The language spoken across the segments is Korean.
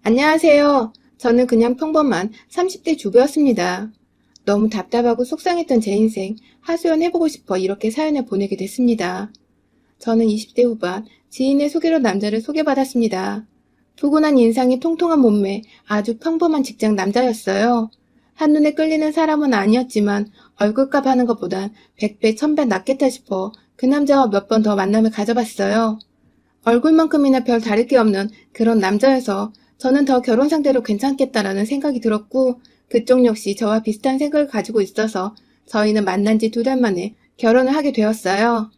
안녕하세요. 저는 그냥 평범한 30대 주부였습니다. 너무 답답하고 속상했던 제 인생 하소연해보고 싶어 이렇게 사연을 보내게 됐습니다. 저는 20대 후반 지인의 소개로 남자를 소개받았습니다. 푸근한 인상이 통통한 몸매 아주 평범한 직장 남자였어요. 한눈에 끌리는 사람은 아니었지만 얼굴값 하는 것보단 100배, 1000배 낫겠다 싶어 그 남자와 몇 번 더 만남을 가져봤어요. 얼굴만큼이나 별 다를 게 없는 그런 남자여서 저는 더 결혼 상대로 괜찮겠다라는 생각이 들었고 그쪽 역시 저와 비슷한 생각을 가지고 있어서 저희는 만난 지 2달 만에 결혼을 하게 되었어요.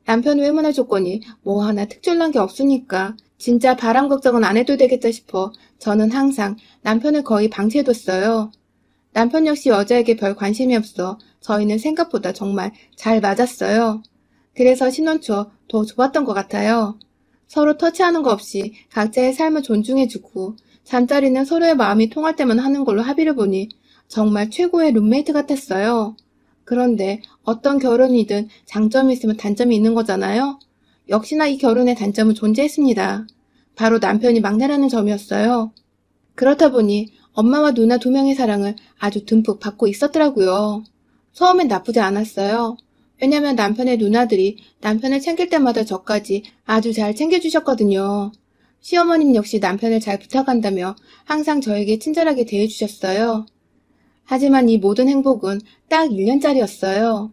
남편 외모나 조건이 뭐 하나 특출난 게 없으니까 진짜 바람 걱정은 안 해도 되겠다 싶어 저는 항상 남편을 거의 방치해뒀어요. 남편 역시 여자에게 별 관심이 없어 저희는 생각보다 정말 잘 맞았어요. 그래서 신혼 초 더 좋았던 것 같아요. 서로 터치하는 거 없이 각자의 삶을 존중해주고 잠자리는 서로의 마음이 통할 때만 하는 걸로 합의를 보니 정말 최고의 룸메이트 같았어요. 그런데 어떤 결혼이든 장점이 있으면 단점이 있는 거잖아요. 역시나 이 결혼의 단점은 존재했습니다. 바로 남편이 막내라는 점이었어요. 그렇다 보니 엄마와 누나 2명의 사랑을 아주 듬뿍 받고 있었더라고요. 처음엔 나쁘지 않았어요. 왜냐면 남편의 누나들이 남편을 챙길 때마다 저까지 아주 잘 챙겨주셨거든요. 시어머님 역시 남편을 잘 부탁한다며 항상 저에게 친절하게 대해주셨어요. 하지만 이 모든 행복은 딱 1년짜리였어요.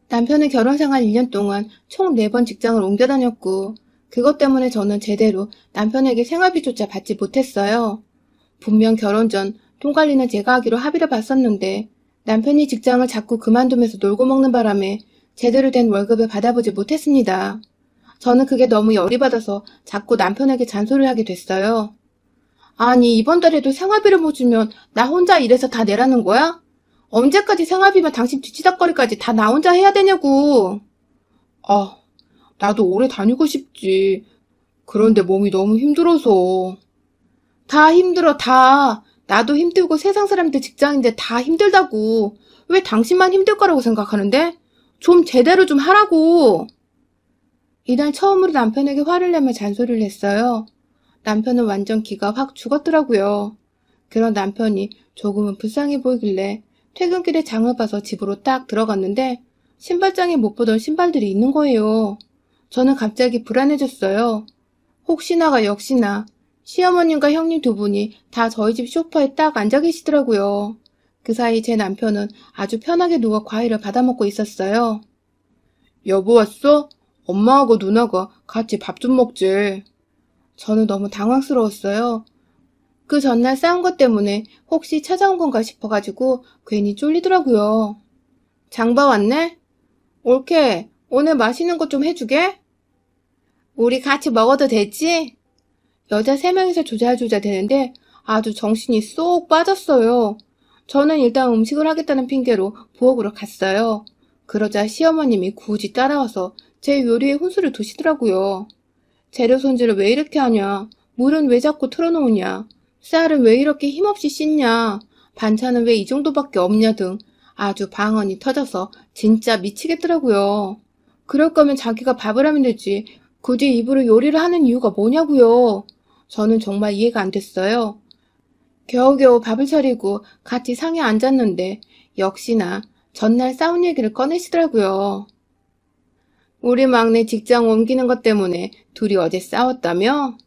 남편은 결혼 생활 1년 동안 총 4번 직장을 옮겨 다녔고 그것 때문에 저는 제대로 남편에게 생활비조차 받지 못했어요. 분명 결혼 전 돈 관리는 제가 하기로 합의를 봤었는데 남편이 직장을 자꾸 그만두면서 놀고 먹는 바람에 제대로 된 월급을 받아보지 못했습니다. 저는 그게 너무 열이 받아서 자꾸 남편에게 잔소리를 하게 됐어요. 아니, 이번 달에도 생활비를 못 주면 나 혼자 일해서 다 내라는 거야? 언제까지 생활비만 당신 뒤치다꺼리까지 다 나 혼자 해야 되냐고. 아, 나도 오래 다니고 싶지. 그런데 몸이 너무 힘들어서. 다 힘들어, 다. 나도 힘들고 세상 사람들 직장인데 다 힘들다고. 왜 당신만 힘들 거라고 생각하는데? 좀 제대로 좀 하라고. 이날 처음으로 남편에게 화를 내며 잔소리를 했어요. 남편은 완전 기가 확 죽었더라고요. 그런 남편이 조금은 불쌍해 보이길래 퇴근길에 장을 봐서 집으로 딱 들어갔는데 신발장에 못 보던 신발들이 있는 거예요. 저는 갑자기 불안해졌어요. 혹시나가 역시나 시어머님과 형님 2분이 다 저희 집 소파에 딱 앉아 계시더라고요. 그 사이 제 남편은 아주 편하게 누워 과일을 받아먹고 있었어요. 여보 왔어? 엄마하고 누나가 같이 밥 좀 먹지. 저는 너무 당황스러웠어요. 그 전날 싸운 것 때문에 혹시 찾아온 건가 싶어가지고 괜히 쫄리더라고요. 장봐 왔네? 옳게 오늘 맛있는 것 좀 해주게? 우리 같이 먹어도 되지? 여자 3명이서 조잘조잘 되는데 아주 정신이 쏙 빠졌어요. 저는 일단 음식을 하겠다는 핑계로 부엌으로 갔어요. 그러자 시어머님이 굳이 따라와서 제 요리에 혼수를 두시더라고요. 재료 손질을 왜 이렇게 하냐? 물은 왜 자꾸 틀어놓으냐? 쌀은 왜 이렇게 힘없이 씻냐? 반찬은 왜 이 정도밖에 없냐 등 아주 방언이 터져서 진짜 미치겠더라고요. 그럴 거면 자기가 밥을 하면 되지. 굳이 입으로 요리를 하는 이유가 뭐냐고요. 저는 정말 이해가 안 됐어요. 겨우겨우 밥을 차리고 같이 상에 앉았는데 역시나 전날 싸운 얘기를 꺼내시더라고요. 우리 막내 직장 옮기는 것 때문에 둘이 어제 싸웠다며?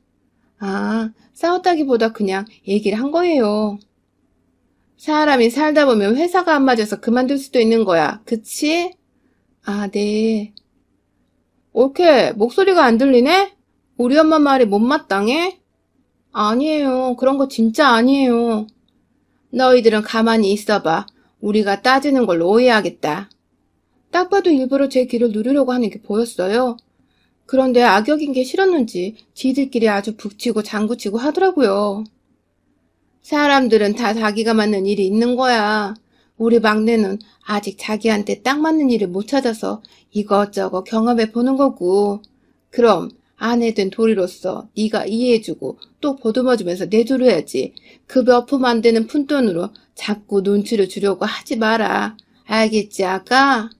아, 싸웠다기보다 그냥 얘기를 한 거예요. 사람이 살다 보면 회사가 안 맞아서 그만둘 수도 있는 거야. 그치? 아, 네. 옳게 목소리가 안 들리네? 우리 엄마 말이 못마땅해? 아니에요. 그런 거 진짜 아니에요. 너희들은 가만히 있어봐. 우리가 따지는 걸로 오해하겠다. 딱 봐도 일부러 제 귀를 누르려고 하는 게 보였어요. 그런데 악역인 게 싫었는지 지들끼리 아주 북치고 장구치고 하더라고요. 사람들은 다 자기가 맞는 일이 있는 거야. 우리 막내는 아직 자기한테 딱 맞는 일을 못 찾아서 이것저것 경험해 보는 거고. 그럼 아내 된 도리로서 네가 이해해주고 또 보듬어주면서 내조려야지. 그 몇 푼 안 되는 푼돈으로 자꾸 눈치를 주려고 하지 마라. 알겠지, 아가?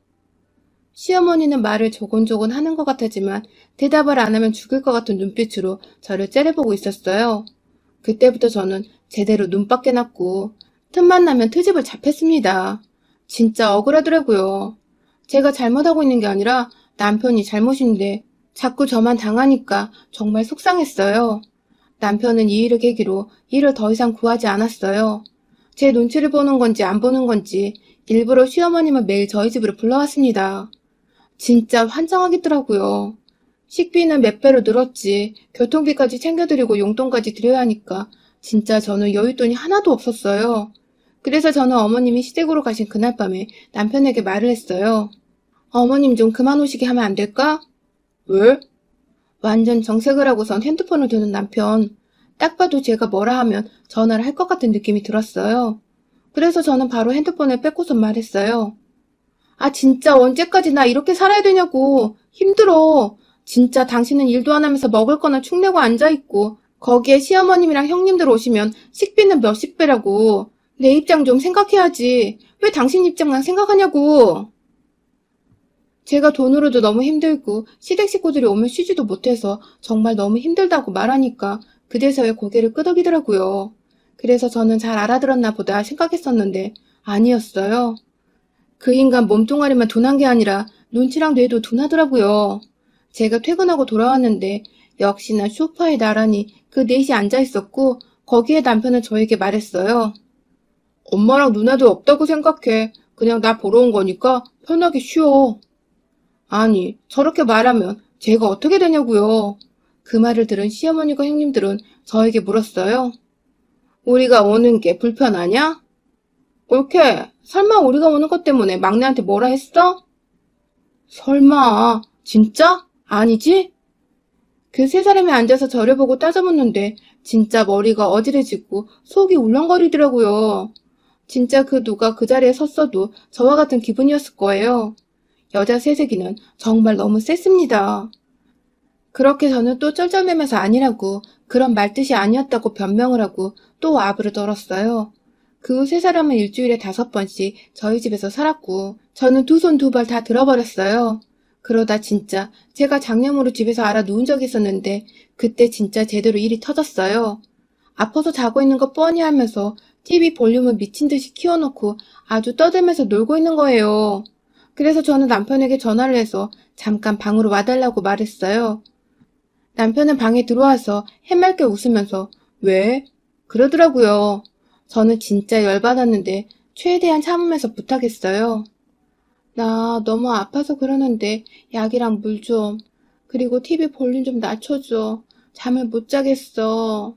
시어머니는 말을 조곤조곤 하는 것 같았지만 대답을 안 하면 죽을 것 같은 눈빛으로 저를 째려보고 있었어요. 그때부터 저는 제대로 눈밖에 났고 틈만 나면 트집을 잡혔습니다. 진짜 억울하더라고요. 제가 잘못하고 있는 게 아니라 남편이 잘못인데 자꾸 저만 당하니까 정말 속상했어요. 남편은 이 일을 계기로 일을 더 이상 구하지 않았어요. 제 눈치를 보는 건지 안 보는 건지 일부러 시어머님을 매일 저희 집으로 불러왔습니다. 진짜 환장하겠더라고요. 식비는 몇 배로 늘었지 교통비까지 챙겨드리고 용돈까지 드려야 하니까 진짜 저는 여윳돈이 하나도 없었어요. 그래서 저는 어머님이 시댁으로 가신 그날 밤에 남편에게 말을 했어요. 어머님 좀 그만 오시게 하면 안 될까? 왜? 완전 정색을 하고선 핸드폰을 드는 남편. 딱 봐도 제가 뭐라 하면 전화를 할 것 같은 느낌이 들었어요. 그래서 저는 바로 핸드폰을 뺏고서 말했어요. 아 진짜 언제까지 나 이렇게 살아야 되냐고. 힘들어. 진짜 당신은 일도 안 하면서 먹을 거나 축내고 앉아있고 거기에 시어머님이랑 형님들 오시면 식비는 몇십 배라고. 내 입장 좀 생각해야지. 왜 당신 입장만 생각하냐고. 제가 돈으로도 너무 힘들고 시댁 식구들이 오면 쉬지도 못해서 정말 너무 힘들다고 말하니까 그제서야 고개를 끄덕이더라고요. 그래서 저는 잘 알아들었나 보다 생각했었는데 아니었어요. 그 인간 몸뚱아리만 둔한 게 아니라 눈치랑 뇌도 둔하더라고요. 제가 퇴근하고 돌아왔는데 역시나 소파에 나란히 그 넷이 앉아있었고 거기에 남편은 저에게 말했어요. 엄마랑 누나도 없다고 생각해. 그냥 나 보러 온 거니까 편하게 쉬어. 아니, 저렇게 말하면 제가 어떻게 되냐고요. 그 말을 들은 시어머니가 형님들은 저에게 물었어요. 우리가 오는 게 불편하냐? 옳게, 설마 우리가 오는 것 때문에 막내한테 뭐라 했어? 설마, 진짜? 아니지? 그 세 사람이 앉아서 저를 보고 따져묻는데 진짜 머리가 어지러지고 속이 울렁거리더라고요. 진짜 그 누가 그 자리에 섰어도 저와 같은 기분이었을 거예요. 여자 새내기는 정말 너무 셌습니다. 그렇게 저는 또 쩔쩔매면서 아니라고 그런 말뜻이 아니었다고 변명을 하고 또 아부를 떨었어요. 그 후 세 사람은 일주일에 5번씩 저희 집에서 살았고 저는 두 손 두 발 다 들어버렸어요. 그러다 진짜 제가 장염으로 집에서 알아 누운 적이 있었는데 그때 진짜 제대로 일이 터졌어요. 아파서 자고 있는 거 뻔히 하면서 TV 볼륨을 미친 듯이 키워놓고 아주 떠들면서 놀고 있는 거예요. 그래서 저는 남편에게 전화를 해서 잠깐 방으로 와달라고 말했어요. 남편은 방에 들어와서 해맑게 웃으면서 왜? 그러더라고요. 저는 진짜 열받았는데 최대한 참으면서 부탁했어요. 나 너무 아파서 그러는데 약이랑 물 좀, 그리고 TV 볼륨 좀 낮춰줘. 잠을 못 자겠어.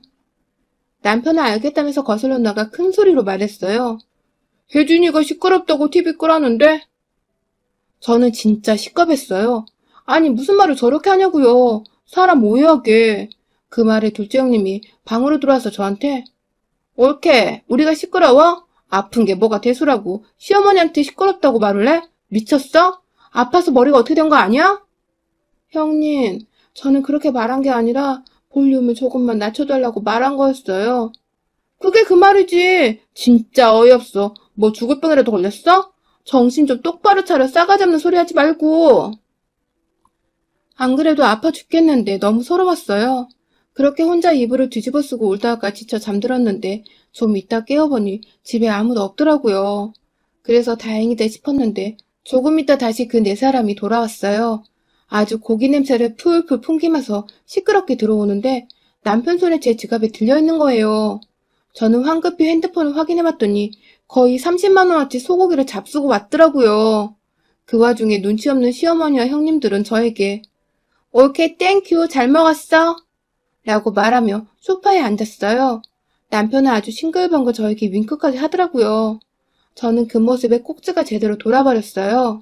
남편은 알겠다면서 거슬러 나가 큰 소리로 말했어요. 혜진이가 시끄럽다고 TV 끄라는데? 저는 진짜 시겁했어요. 아니 무슨 말을 저렇게 하냐고요. 사람 오해하게. 그 말에 둘째 형님이 방으로 들어와서 저한테 옳게 우리가 시끄러워? 아픈 게 뭐가 대수라고 시어머니한테 시끄럽다고 말을 해? 미쳤어? 아파서 머리가 어떻게 된 거 아니야? 형님, 저는 그렇게 말한 게 아니라 볼륨을 조금만 낮춰달라고 말한 거였어요. 그게 그 말이지. 진짜 어이없어. 뭐 죽을 뻔이라도 걸렸어? 정신 좀 똑바로 차려 싸가지 없는 소리 하지 말고. 안 그래도 아파 죽겠는데 너무 서러웠어요. 그렇게 혼자 이불을 뒤집어 쓰고 울다가 지쳐 잠들었는데 좀 이따 깨어보니 집에 아무도 없더라고요. 그래서 다행이다 싶었는데 조금 있다 다시 그 네 사람이 돌아왔어요. 아주 고기 냄새를 풀풀 풍기면서 시끄럽게 들어오는데 남편 손에 제 지갑에 들려있는 거예요. 저는 황급히 핸드폰을 확인해봤더니 거의 30만 원어치 소고기를 잡수고 왔더라고요. 그 와중에 눈치 없는 시어머니와 형님들은 저에게 오케이 땡큐 잘 먹었어 라고 말하며 소파에 앉았어요. 남편은 아주 싱글벙글 저에게 윙크까지 하더라고요. 저는 그 모습에 꼭지가 제대로 돌아버렸어요.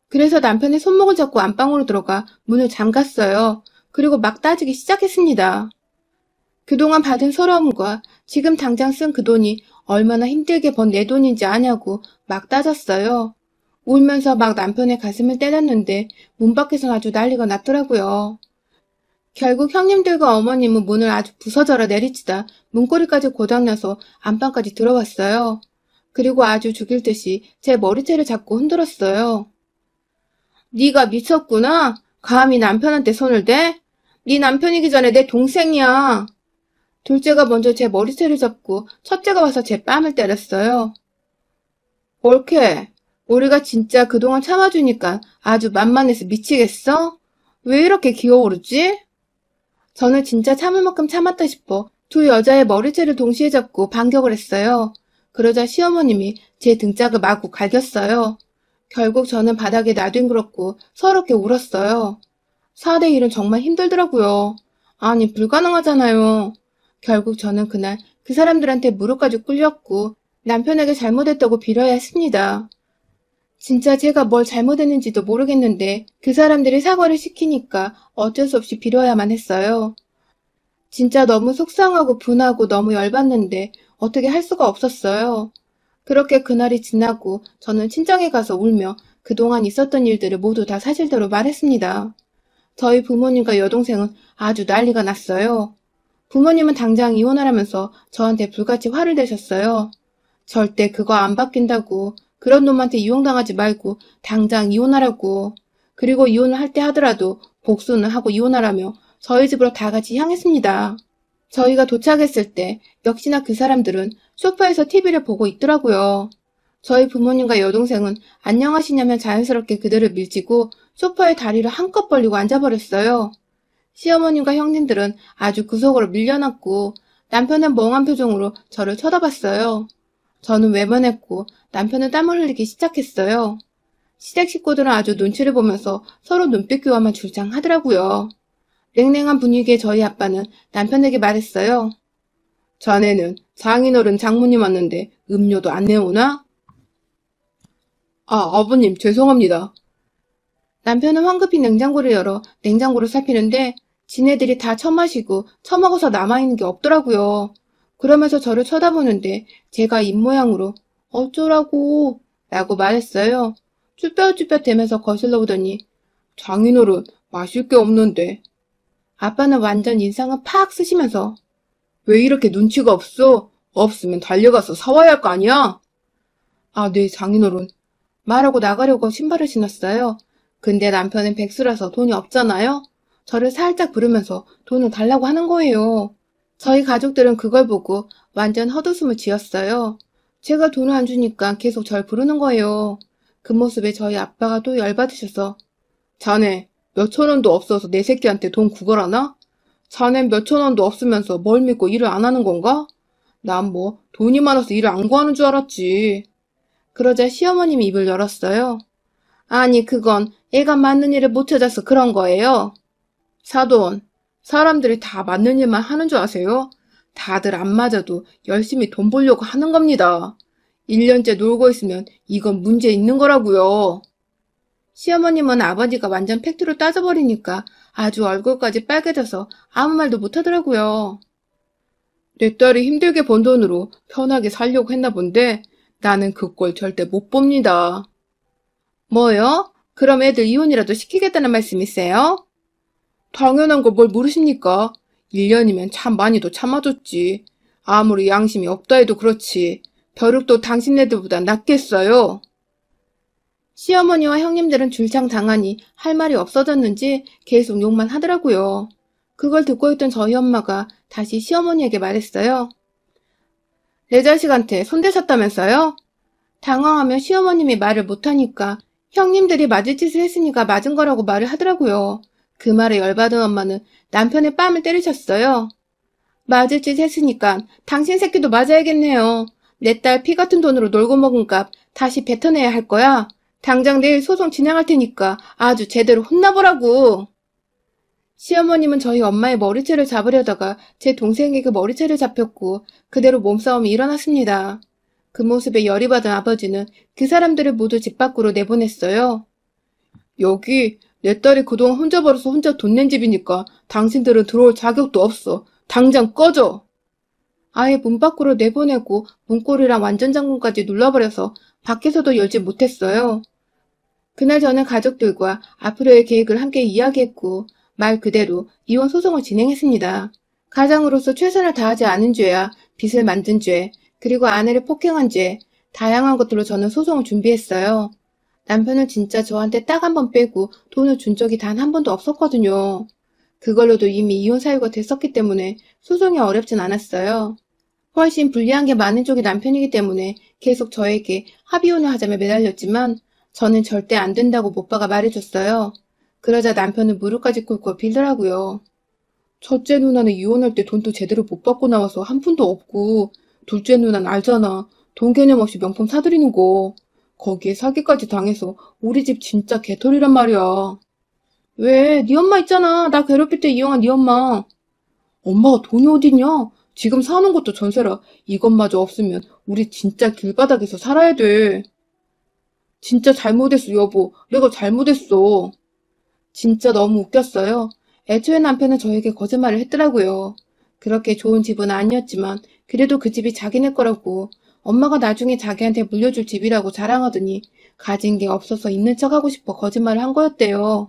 그래서 남편의 손목을 잡고 안방으로 들어가 문을 잠갔어요. 그리고 막 따지기 시작했습니다. 그동안 받은 서러움과 지금 당장 쓴 그 돈이 얼마나 힘들게 번 내 돈인지 아냐고 막 따졌어요. 울면서 막 남편의 가슴을 때렸는데 문 밖에선 아주 난리가 났더라고요. 결국 형님들과 어머님은 문을 아주 부서져라 내리치다 문고리까지 고장나서 안방까지 들어왔어요. 그리고 아주 죽일 듯이 제 머리채를 잡고 흔들었어요. 네가 미쳤구나. 감히 남편한테 손을 대? 네 남편이기 전에 내 동생이야. 둘째가 먼저 제 머리채를 잡고 첫째가 와서 제 뺨을 때렸어요. 옳게. 우리가 진짜 그동안 참아주니까 아주 만만해서 미치겠어? 왜 이렇게 기어오르지? 저는 진짜 참을 만큼 참았다 싶어 두 여자의 머리채를 동시에 잡고 반격을 했어요. 그러자 시어머님이 제 등짝을 마구 갈겼어요. 결국 저는 바닥에 나뒹굴었고 서럽게 울었어요. 4대 1은 정말 힘들더라고요. 아니, 불가능하잖아요. 결국 저는 그날 그 사람들한테 무릎까지 꿇렸고 남편에게 잘못했다고 빌어야 했습니다. 진짜 제가 뭘 잘못했는지도 모르겠는데 그 사람들이 사과를 시키니까 어쩔 수 없이 빌어야만 했어요. 진짜 너무 속상하고 분하고 너무 열받는데 어떻게 할 수가 없었어요. 그렇게 그날이 지나고 저는 친정에 가서 울며 그동안 있었던 일들을 모두 다 사실대로 말했습니다. 저희 부모님과 여동생은 아주 난리가 났어요. 부모님은 당장 이혼하라면서 저한테 불같이 화를 내셨어요. 절대 그거 안 바뀐다고, 그런 놈한테 이용당하지 말고 당장 이혼하라고, 그리고 이혼을 할 때 하더라도 복수는 하고 이혼하라며 저희 집으로 다 같이 향했습니다. 저희가 도착했을 때 역시나 그 사람들은 소파에서 TV를 보고 있더라고요. 저희 부모님과 여동생은 안녕하시냐면 자연스럽게 그들을 밀치고 소파에 다리를 한껏 벌리고 앉아버렸어요. 시어머님과 형님들은 아주 구석으로 밀려났고 남편은 멍한 표정으로 저를 쳐다봤어요. 저는 외면했고 남편은 땀을 흘리기 시작했어요. 시댁 식구들은 아주 눈치를 보면서 서로 눈빛 교환만 줄장하더라고요. 냉랭한 분위기에 저희 아빠는 남편에게 말했어요. 자네는 장인어른 장모님 왔는데 음료도 안 내오나? 아, 아버님 죄송합니다. 남편은 황급히 냉장고를 열어 냉장고를 살피는데 지네들이 다 처마시고 처먹어서 남아있는 게 없더라고요. 그러면서 저를 쳐다보는데 제가 입모양으로 어쩌라고 라고 말했어요. 쭈뼛쭈뼛 대면서 거슬러 오더니 장인어른 마실 게 없는데. 아빠는 완전 인상을 팍 쓰시면서 왜 이렇게 눈치가 없어? 없으면 달려가서 사와야 할 거 아니야? 아, 네, 장인어른. 말하고 나가려고 신발을 신었어요. 근데 남편은 백수라서 돈이 없잖아요? 저를 살짝 부르면서 돈을 달라고 하는 거예요. 저희 가족들은 그걸 보고 완전 헛웃음을 지었어요. 제가 돈을 안 주니까 계속 절 부르는 거예요. 그 모습에 저희 아빠가 또 열받으셔서 자네 몇천 원도 없어서 내 새끼한테 돈 구걸하나? 자넨 몇천 원도 없으면서 뭘 믿고 일을 안 하는 건가? 난 뭐 돈이 많아서 일을 안 구하는 줄 알았지. 그러자 시어머님이 입을 열었어요. 아니 그건 애가 맞는 일을 못 찾아서 그런 거예요. 사돈, 사람들이 다 맞는 일만 하는 줄 아세요? 다들 안 맞아도 열심히 돈 벌려고 하는 겁니다. 1년째 놀고 있으면 이건 문제 있는 거라고요. 시어머님은 아버지가 완전 팩트로 따져버리니까 아주 얼굴까지 빨개져서 아무 말도 못하더라고요. 내 딸이 힘들게 번 돈으로 편하게 살려고 했나 본데 나는 그 꼴 절대 못 봅니다. 뭐요? 그럼 애들 이혼이라도 시키겠다는 말씀이세요? 당연한 걸 뭘 모르십니까? 1년이면 참 많이도 참아줬지. 아무리 양심이 없다 해도 그렇지. 벼룩도 당신네들보다 낫겠어요. 시어머니와 형님들은 줄창 당하니 할 말이 없어졌는지 계속 욕만 하더라고요. 그걸 듣고 있던 저희 엄마가 다시 시어머니에게 말했어요. 내 자식한테 손대셨다면서요? 당황하며 시어머님이 말을 못하니까 형님들이 맞을 짓을 했으니까 맞은 거라고 말을 하더라고요. 그 말에 열받은 엄마는 남편의 뺨을 때리셨어요. 맞을 짓 했으니까 당신 새끼도 맞아야겠네요. 내 딸 피 같은 돈으로 놀고 먹은 값 다시 뱉어내야 할 거야. 당장 내일 소송 진행할 테니까 아주 제대로 혼나보라고. 시어머님은 저희 엄마의 머리채를 잡으려다가 제 동생에게 머리채를 잡혔고 그대로 몸싸움이 일어났습니다. 그 모습에 열이 받은 아버지는 그 사람들을 모두 집 밖으로 내보냈어요. 여기 내 딸이 그동안 혼자 벌어서 혼자 돈 낸 집이니까 당신들은 들어올 자격도 없어. 당장 꺼져. 아예 문 밖으로 내보내고 문고리랑 완전 잠금까지 눌러버려서 밖에서도 열지 못했어요. 그날 저는 가족들과 앞으로의 계획을 함께 이야기했고 말 그대로 이혼 소송을 진행했습니다. 가장으로서 최선을 다하지 않은 죄야 빚을 만든 죄, 그리고 아내를 폭행한 죄, 다양한 것들로 저는 소송을 준비했어요. 남편은 진짜 저한테 딱 한 번 빼고 돈을 준 적이 단 한 번도 없었거든요. 그걸로도 이미 이혼 사유가 됐었기 때문에 소송이 어렵진 않았어요. 훨씬 불리한 게 많은 쪽이 남편이기 때문에 계속 저에게 합의혼을 하자며 매달렸지만 저는 절대 안 된다고 오빠가 말해줬어요. 그러자 남편은 무릎까지 꿇고 빌더라고요. 첫째 누나는 이혼할 때 돈도 제대로 못 받고 나와서 한 푼도 없고, 둘째 누나는 알잖아. 돈 개념 없이 명품 사들이는 거. 거기에 사기까지 당해서 우리 집 진짜 개털이란 말이야. 왜? 네 엄마 있잖아. 나 괴롭힐 때 이용한 네 엄마. 엄마가 돈이 어딨냐? 지금 사는 것도 전세라. 이것마저 없으면 우리 진짜 길바닥에서 살아야 돼. 진짜 잘못했어, 여보. 내가 잘못했어. 진짜 너무 웃겼어요. 애초에 남편은 저에게 거짓말을 했더라고요. 그렇게 좋은 집은 아니었지만 그래도 그 집이 자기네 거라고 엄마가 나중에 자기한테 물려줄 집이라고 자랑하더니 가진 게 없어서 있는 척하고 싶어 거짓말을 한 거였대요.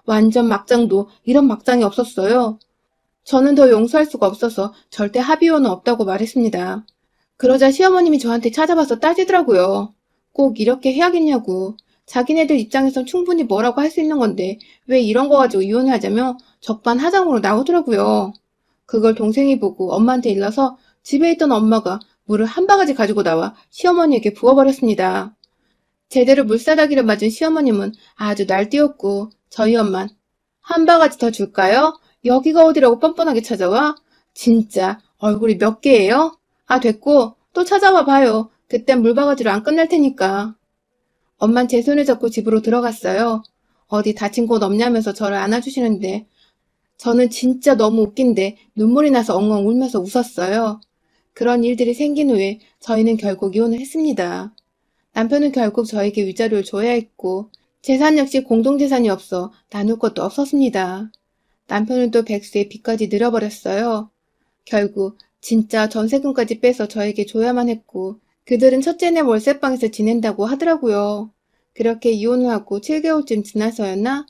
완전 막장도 이런 막장이 없었어요. 저는 더 용서할 수가 없어서 절대 합의혼은 없다고 말했습니다. 그러자 시어머님이 저한테 찾아와서 따지더라고요. 꼭 이렇게 해야겠냐고. 자기네들 입장에선 충분히 뭐라고 할 수 있는 건데 왜 이런 거 가지고 이혼을 하자며 적반하장으로 나오더라고요. 그걸 동생이 보고 엄마한테 일러서 집에 있던 엄마가 물을 한 바가지 가지고 나와 시어머니에게 부어버렸습니다. 제대로 물사다기를 맞은 시어머님은 아주 날뛰었고 저희 엄만 한 바가지 더 줄까요? 여기가 어디라고 뻔뻔하게 찾아와? 진짜 얼굴이 몇 개예요? 아 됐고 또 찾아와 봐요. 그땐 물바가지로 안 끝날 테니까. 엄만 제 손을 잡고 집으로 들어갔어요. 어디 다친 곳 없냐면서 저를 안아주시는데 저는 진짜 너무 웃긴데 눈물이 나서 엉엉 울면서 웃었어요. 그런 일들이 생긴 후에 저희는 결국 이혼을 했습니다. 남편은 결국 저에게 위자료를 줘야 했고 재산 역시 공동재산이 없어 나눌 것도 없었습니다. 남편은 또 백수의 빚까지 늘어버렸어요. 결국 진짜 전세금까지 빼서 저에게 줘야만 했고 그들은 첫째네 월세방에서 지낸다고 하더라고요. 그렇게 이혼을 하고 7개월쯤 지나서였나?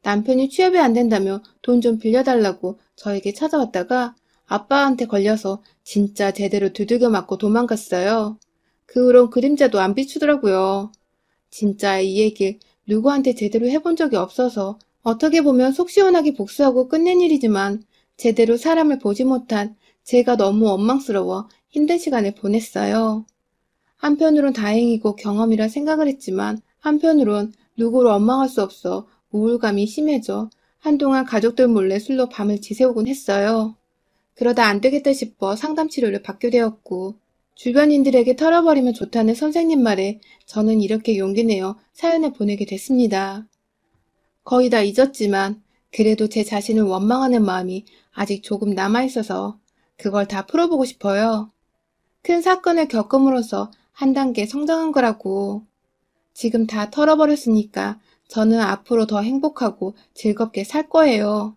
남편이 취업이 안 된다며 돈 좀 빌려달라고 저에게 찾아왔다가 아빠한테 걸려서 진짜 제대로 두들겨 맞고 도망갔어요. 그 후론 그림자도 안 비추더라고요. 진짜 이 얘기 누구한테 제대로 해본 적이 없어서 어떻게 보면 속 시원하게 복수하고 끝낸 일이지만 제대로 사람을 보지 못한 제가 너무 원망스러워 힘든 시간을 보냈어요. 한편으론 다행이고 경험이라 생각을 했지만 한편으론 누구를 원망할 수 없어 우울감이 심해져 한동안 가족들 몰래 술로 밤을 지새우곤 했어요. 그러다 안 되겠다 싶어 상담 치료를 받게 되었고 주변인들에게 털어버리면 좋다는 선생님 말에 저는 이렇게 용기 내어 사연을 보내게 됐습니다. 거의 다 잊었지만 그래도 제 자신을 원망하는 마음이 아직 조금 남아있어서 그걸 다 풀어보고 싶어요. 큰 사건을 겪음으로써 한 단계 성장한 거라고. 지금 다 털어버렸으니까 저는 앞으로 더 행복하고 즐겁게 살 거예요.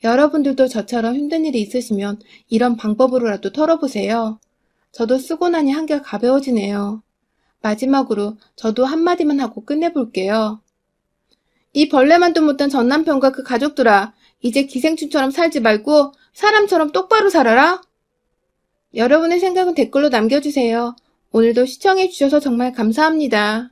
여러분들도 저처럼 힘든 일이 있으시면 이런 방법으로라도 털어보세요. 저도 쓰고 나니 한결 가벼워지네요. 마지막으로 저도 한마디만 하고 끝내볼게요. 이 벌레만도 못한 전남편과 그 가족들아, 이제 기생충처럼 살지 말고 사람처럼 똑바로 살아라. 여러분의 생각은 댓글로 남겨주세요. 오늘도 시청해주셔서 정말 감사합니다.